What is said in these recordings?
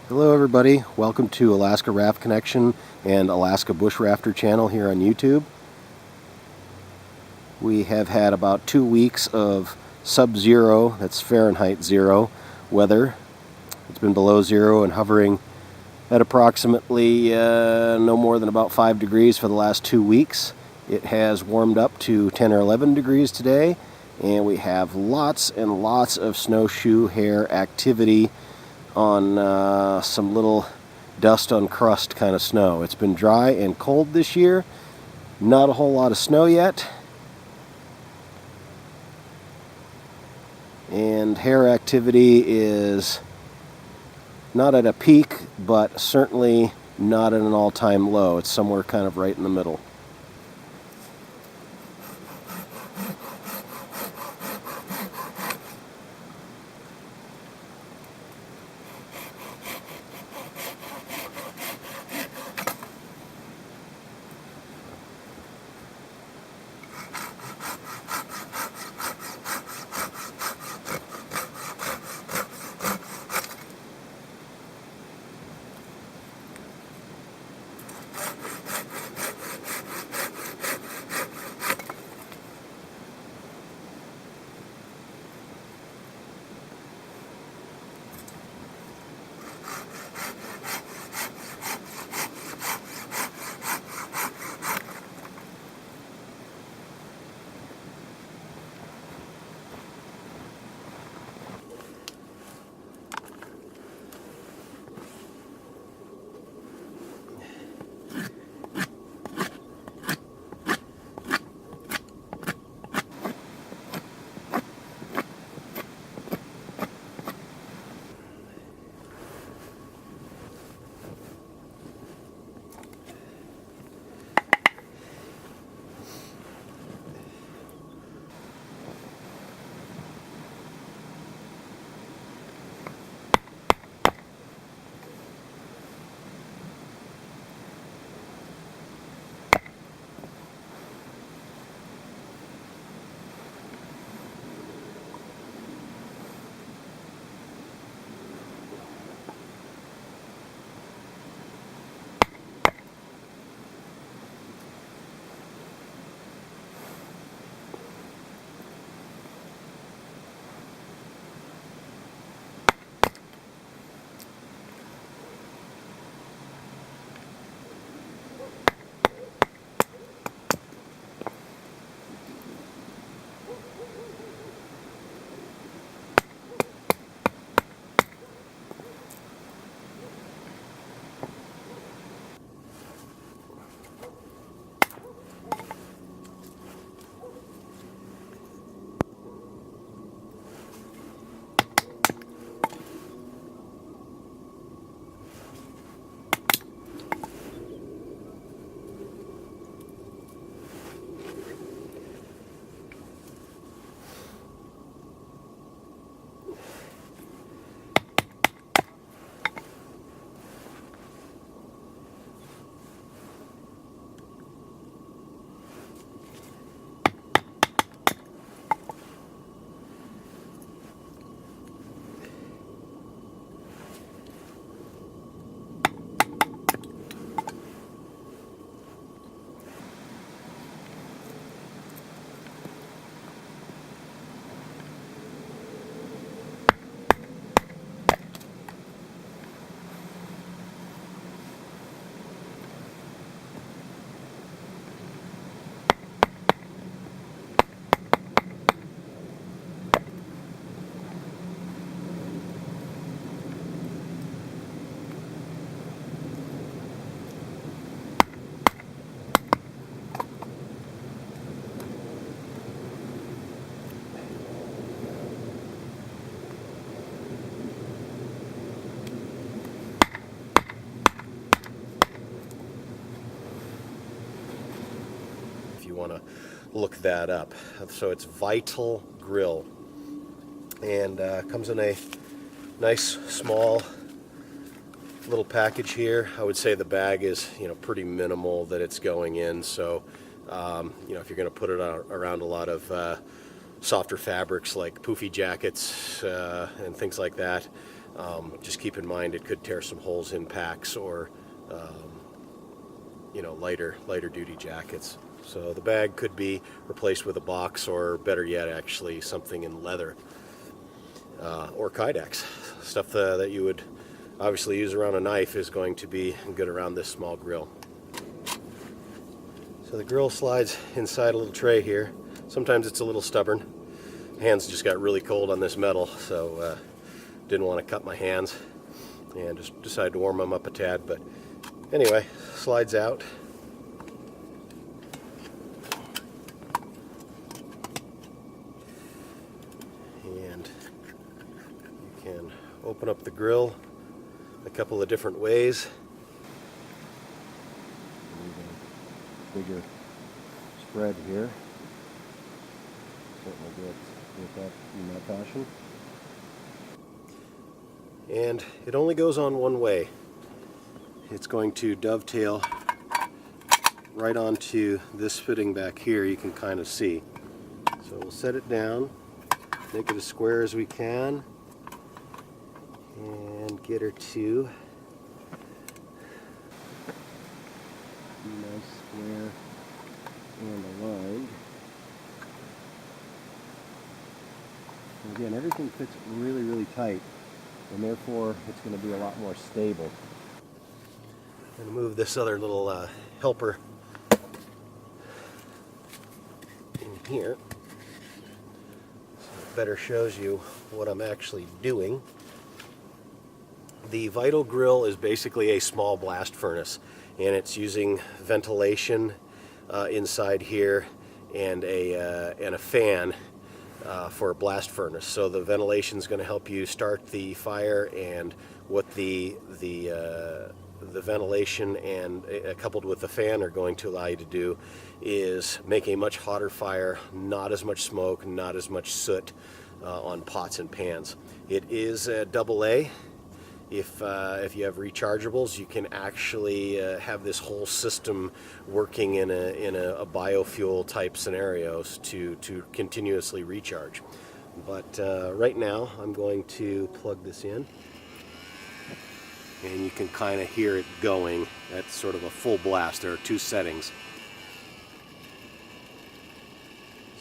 Hello everybody, welcome to Alaska Raft Connection and Alaska-BushRafter channel here on YouTube. We have had about 2 weeks of sub-zero, that's Fahrenheit 0, weather. It's been below zero and hovering at approximately no more than about 5 degrees for the last 2 weeks. It has warmed up to 10 or 11 degrees today, and we have lots and lots of snowshoe hare activity on some little dust on crust kind of snow. It's been dry and cold this year. Not a whole lot of snow yet. And hare activity is not at a peak, but certainly not at an all-time low. It's somewhere kind of right in the middle. If you want to look that up. So it's VitalGrill, and comes in a nice small little package here. I would say the bag is pretty minimal that it's going in, so if you're going to put it around a lot of softer fabrics like poofy jackets and things like that, Just keep in mind it could tear some holes in packs or you know, lighter duty jackets. So the bag could be replaced with a box, or better yet, actually something in leather or Kydex. Stuff that you would obviously use around a knife is going to be good around this small grill. So the grill slides inside a little tray here. Sometimes it's a little stubborn. Hands just got really cold on this metal, so didn't want to cut my hands and just decided to warm them up a tad. But anyway, slides out. And you can open up the grill a couple of different ways. Bigger spread here. Certainly get that in that fashion. And it only goes on one way. It's going to dovetail right onto this fitting back here, you can kind of see. So we'll set it down, make it as square as we can, and get her to nice square and aligned. And again, everything fits really, really tight, and therefore it's going to be a lot more stable. I'm going to move this other little helper in here so it better shows you what I'm actually doing. The VitalGrill is basically a small blast furnace, and it's using ventilation inside here and a fan for a blast furnace. So the ventilation is going to help you start the fire, and what the ventilation and coupled with the fan are going to allow you to do is make a much hotter fire, not as much smoke, not as much soot on pots and pans. It is a AA. If you have rechargeables, you can actually have this whole system working in a biofuel type scenarios to continuously recharge. But right now I'm going to plug this in, and you can kind of hear it going at sort of a full blast. There are two settings.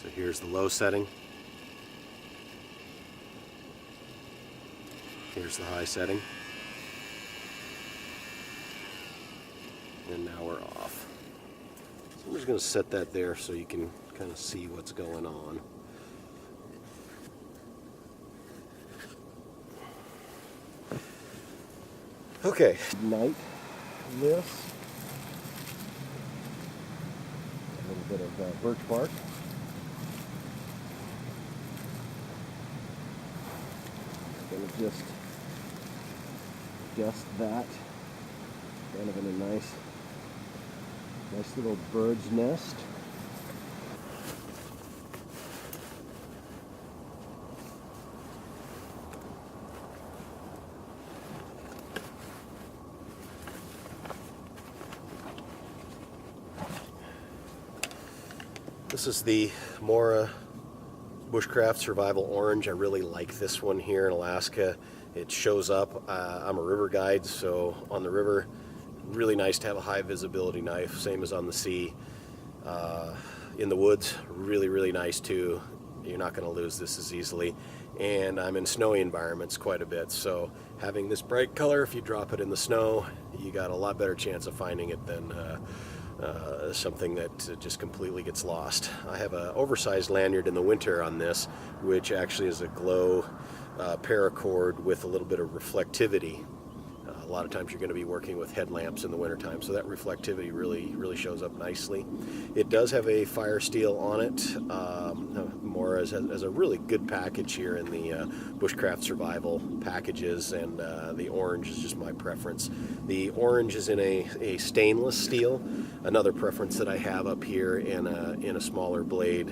So here's the low setting. Here's the high setting. And now we're off. So I'm just going to set that there so you can kind of see what's going on. Okay. Ignite this. A little bit of birch bark. Going to just dust that kind of in a nice little bird's nest. This is the Mora Bushcraft Survival Orange. I really like this one here in Alaska. It shows up. I'm a river guide, so on the river, really nice to have a high visibility knife, same as on the sea. In the woods, really, really nice too. You're not going to lose this as easily. And I'm in snowy environments quite a bit, so having this bright color, if you drop it in the snow, you got a lot better chance of finding it than something that just completely gets lost. I have an oversized lanyard in the winter on this, which actually is a glow paracord with a little bit of reflectivity. A lot of times you're going to be working with headlamps in the wintertime, so that reflectivity really shows up nicely. It does have a fire steel on it. Mora has a really good package here in the Bushcraft Survival packages, and the orange is just my preference. The orange is in a stainless steel, another preference that I have up here in a smaller blade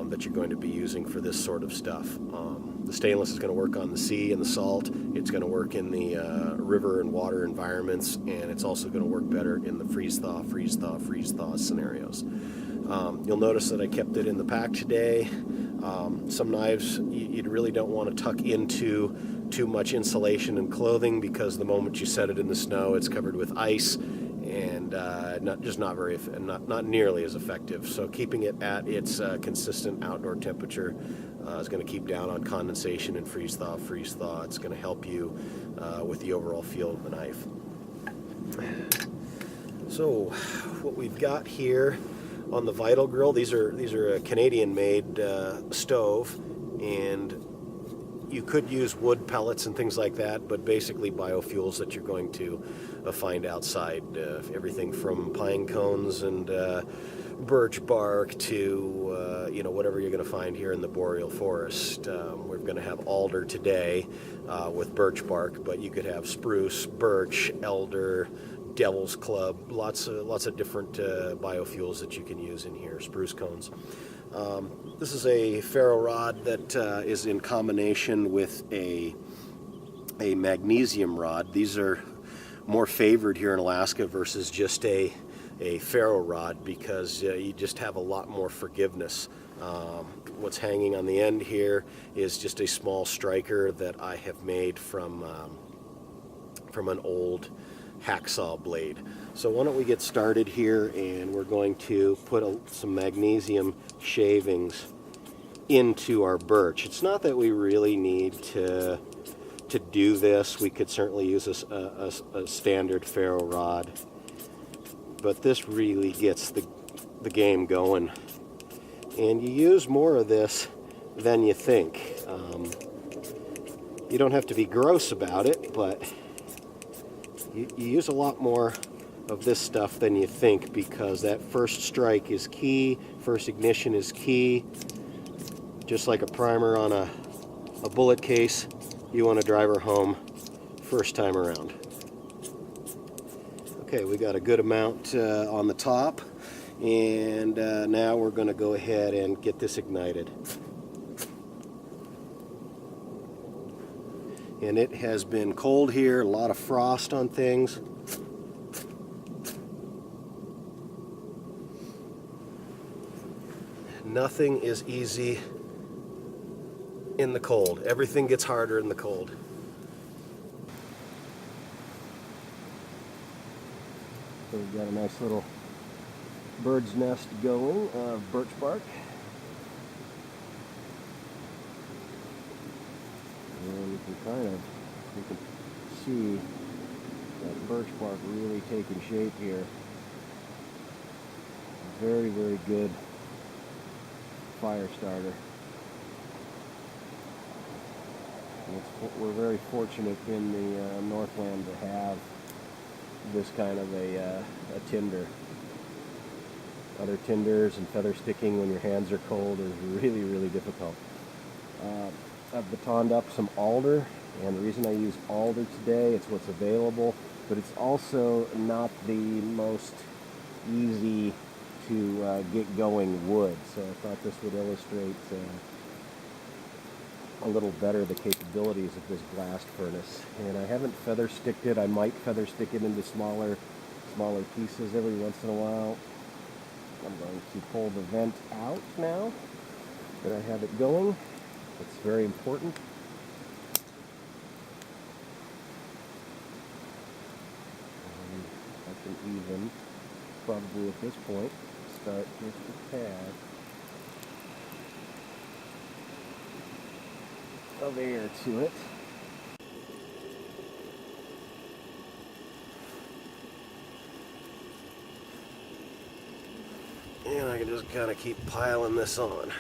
that you're going to be using for this sort of stuff. The stainless is going to work on the sea and the salt. It's going to work in the river and water environments, and it's also going to work better in the freeze-thaw scenarios. You'll notice that I kept it in the pack today. Some knives you really don't want to tuck into too much insulation and clothing, because the moment you set it in the snow, it's covered with ice, and not nearly as effective. So keeping it at its consistent outdoor temperature is going to keep down on condensation and freeze thaw. It's going to help you with the overall feel of the knife. So what we've got here on the VitalGrill, these are a Canadian-made stove, and you could use wood pellets and things like that, but basically biofuels that you're going to find outside. Everything from pine cones and birch bark to whatever you're going to find here in the boreal forest. We're going to have alder today with birch bark, but you could have spruce, birch, elder, devil's club, lots of different biofuels that you can use in here. Spruce cones. This is a ferro rod that is in combination with a magnesium rod. These are more favored here in Alaska versus just a ferro rod, because you just have a lot more forgiveness. What's hanging on the end here is just a small striker that I have made from an old hacksaw blade. So why don't we get started here, and we're going to put some magnesium shavings into our birch. It's not that we really need to do this. We could certainly use a standard ferro rod, but this really gets the game going. And you use more of this than you think. You don't have to be gross about it, but you use a lot more of this stuff than you think, because that first strike is key, first ignition is key. Just like a primer on a bullet case, you want to drive her home first time around. Okay, we got a good amount on the top, and now we're going to go ahead and get this ignited. And it has been cold here, a lot of frost on things. Nothing is easy in the cold. Everything gets harder in the cold. So we've got a nice little bird's nest going of birch bark. And you can see that birch bark really taking shape here. Very, very good fire starter. We're very fortunate in the Northland to have this kind of a tinder. Other tinders and feather sticking when your hands are cold is really, really difficult. I've batoned up some alder, and the reason I use alder today, it's what's available, but it's also not the most easy to get going wood, so I thought this would illustrate a little better the capabilities of this blast furnace. And I haven't feather sticked it. I might feather stick it into smaller pieces every once in a while. I'm going to pull the vent out now that I have it going. It's very important. And I can even, probably at this point, start just a tad of air to it. And I can just kind of keep piling this on.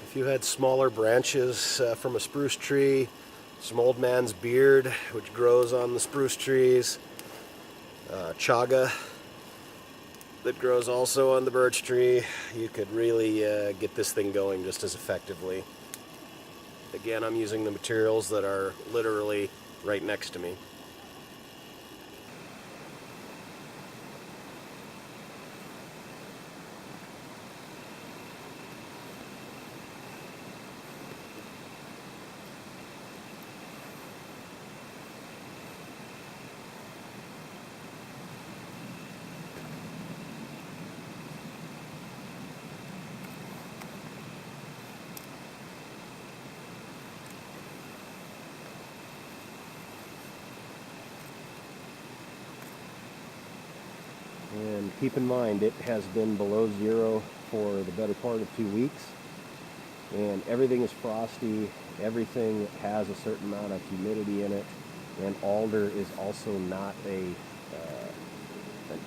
If you had smaller branches from a spruce tree, some old man's beard, which grows on the spruce trees, chaga that grows also on the birch tree, you could really get this thing going just as effectively. Again, I'm using the materials that are literally right next to me. And keep in mind, it has been below zero for the better part of 2 weeks, and everything is frosty. Everything has a certain amount of humidity in it, and alder is also not an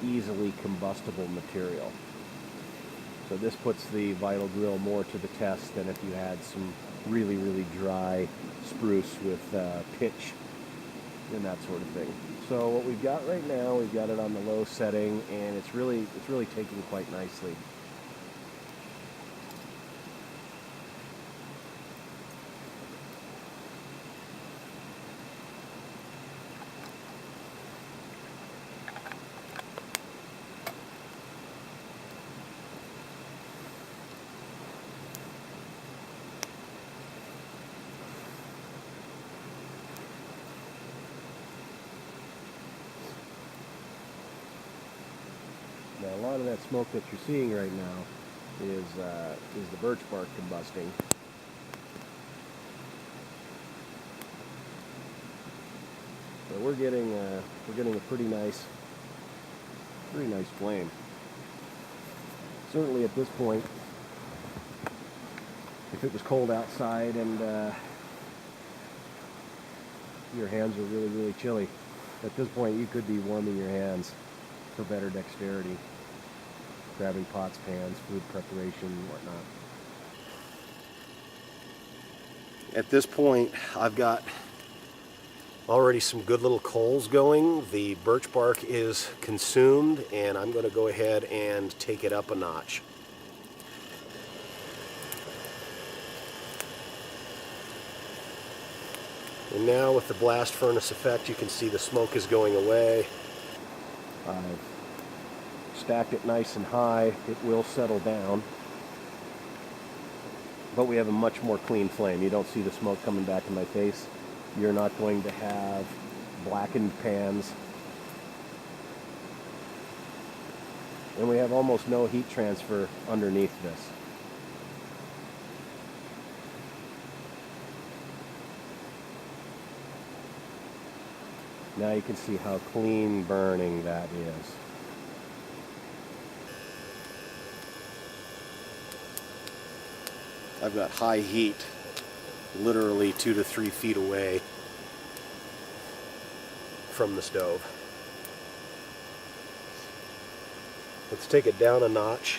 easily combustible material. So this puts the VitalGrill more to the test than if you had some really, really dry spruce with pitch and that sort of thing. So what we've got right now, we've got it on the low setting, and it's really taking quite nicely. Now, a lot of that smoke that you're seeing right now is the birch bark combusting. So we're getting a pretty nice flame. Certainly at this point, if it was cold outside and your hands are really, really chilly, at this point you could be warming your hands for better dexterity, grabbing pots, pans, food preparation, and whatnot. At this point, I've got already some good little coals going. The birch bark is consumed, and I'm going to go ahead and take it up a notch. And now with the blast furnace effect, you can see the smoke is going away. I've stacked it nice and high. It will settle down. But we have a much more clean flame. You don't see the smoke coming back in my face. You're not going to have blackened pans. And we have almost no heat transfer underneath this. Now you can see how clean burning that is. I've got high heat, literally 2 to 3 feet away from the stove. Let's take it down a notch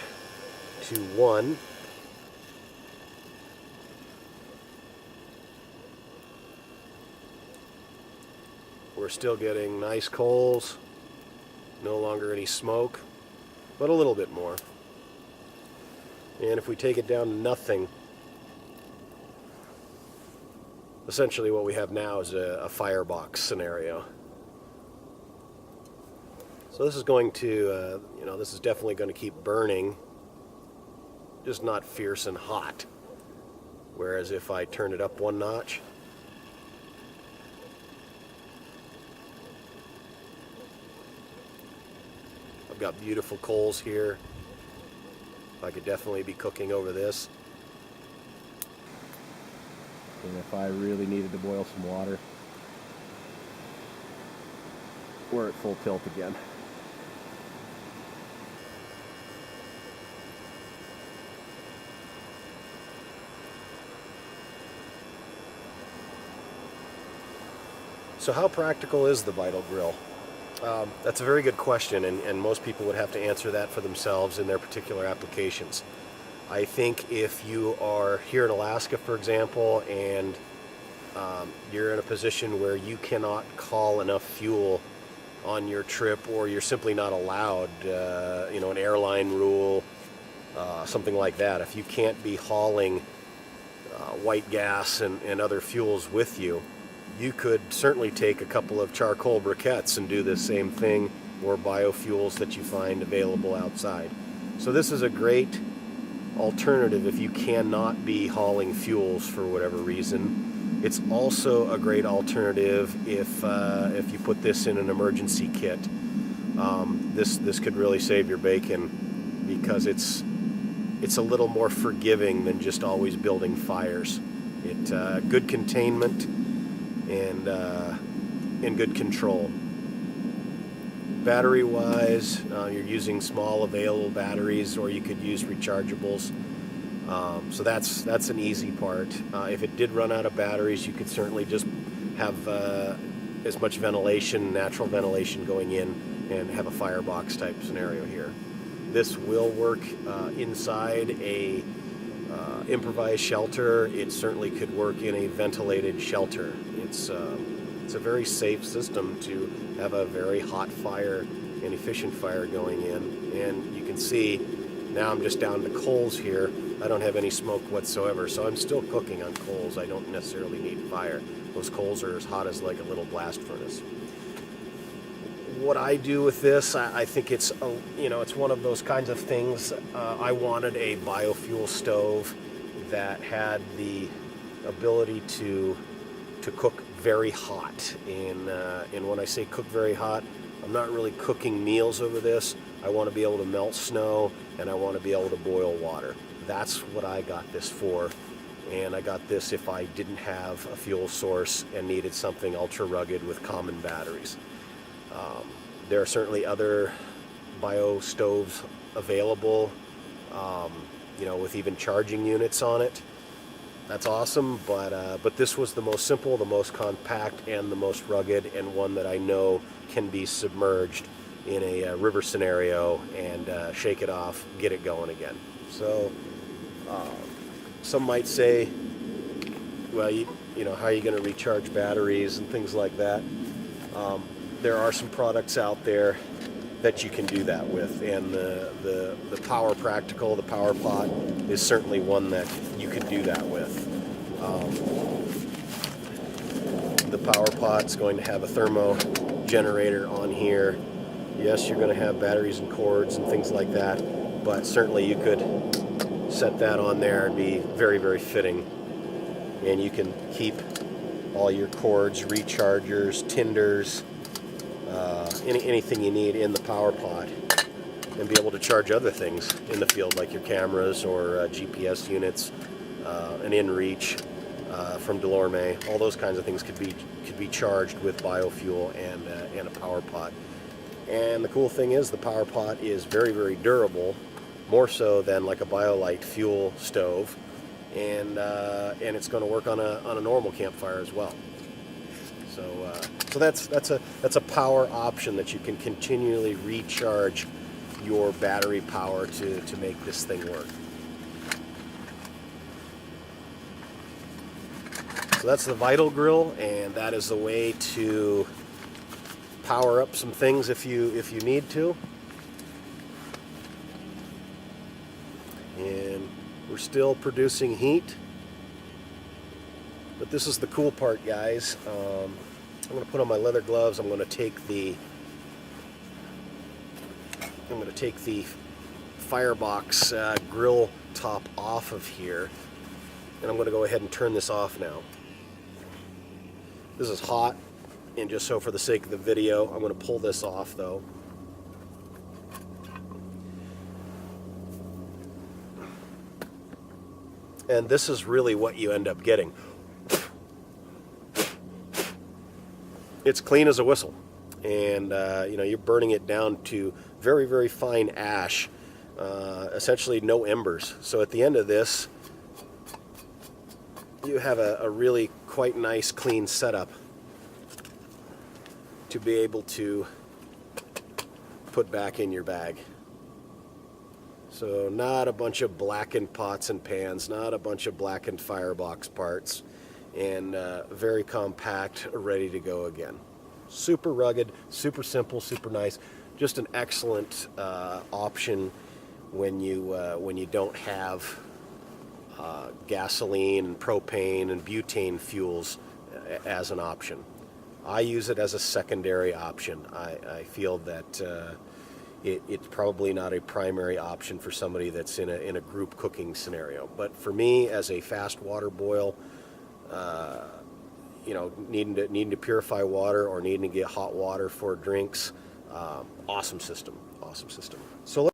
to 1. We're still getting nice coals, no longer any smoke, but a little bit more. And if we take it down to nothing, essentially what we have now is a firebox scenario. So this is going to, this is definitely going to keep burning, just not fierce and hot. Whereas if I turn it up 1 notch, I've got beautiful coals here. I could definitely be cooking over this. And if I really needed to boil some water, we're at full tilt again. So how practical is the VitalGrill? That's a very good question, and most people would have to answer that for themselves in their particular applications. I think if you are here in Alaska, for example, and you're in a position where you cannot haul enough fuel on your trip, or you're simply not allowed, an airline rule, something like that. If you can't be hauling white gas and other fuels with you, you could certainly take a couple of charcoal briquettes and do the same thing, or biofuels that you find available outside. So this is a great alternative if you cannot be hauling fuels for whatever reason. It's also a great alternative if you put this in an emergency kit. This could really save your bacon, because it's a little more forgiving than just always building fires. It good containment and good control. Battery wise, you're using small available batteries, or you could use rechargeables. So that's an easy part. If it did run out of batteries, you could certainly just have as much ventilation, natural ventilation going in, and have a firebox type scenario here. This will work inside a improvised shelter. It certainly could work in a ventilated shelter. It's a very safe system to have a very hot fire and efficient fire going in. And you can see now I'm just down to coals here. I don't have any smoke whatsoever, so I'm still cooking on coals. I don't necessarily need fire. Those coals are as hot as like a little blast furnace. What I do with this, I think it's it's one of those kinds of things. I wanted a biofuel stove that had the ability to cook very hot. And when I say cook very hot, I'm not really cooking meals over this. I want to be able to melt snow, and I want to be able to boil water. That's what I got this for. And I got this if I didn't have a fuel source and needed something ultra rugged with common batteries. There are certainly other bio stoves available, with even charging units on it. That's awesome, but this was the most simple, the most compact, and the most rugged, and one that I know can be submerged in a river scenario and shake it off, get it going again. So some might say, well, how are you going to recharge batteries and things like that? There are some products out there that you can do that with, and the Power Practical, the Power Pot, is certainly one that you can do that with. The Power Pot's going to have a thermo generator on here. Yes, you're going to have batteries and cords and things like that, but certainly you could set that on there and be very, very fitting. And you can keep all your cords, rechargers, tinders, anything you need in the Power Pod, and be able to charge other things in the field, like your cameras or GPS units, an InReach from Delorme. All those kinds of things could be charged with biofuel and a Power Pot. And the cool thing is the Power Pot is very, very durable, more so than like a BioLite fuel stove, and it's going to work on a normal campfire as well. So that's a power option that you can continually recharge your battery power to make this thing work. So that's the VitalGrill, and that is the way to power up some things if you need to. And we're still producing heat, but this is the cool part, guys. I'm going to put on my leather gloves. I'm going to take the firebox grill top off of here, and I'm going to go ahead and turn this off now. This is hot, and just so for the sake of the video, I'm going to pull this off though. And this is really what you end up getting. It's clean as a whistle, and you're burning it down to very, very fine ash, essentially no embers. So at the end of this, you have a really quite nice clean setup to be able to put back in your bag. So not a bunch of blackened pots and pans, not a bunch of blackened firebox parts, and very compact, ready to go again. Super rugged, super simple, super nice. Just an excellent option when you don't have gasoline and propane and butane fuels as an option. I use it as a secondary option. I feel that it's probably not a primary option for somebody that's in a group cooking scenario. But for me, as a fast water boil, needing to purify water or needing to get hot water for drinks, awesome system. So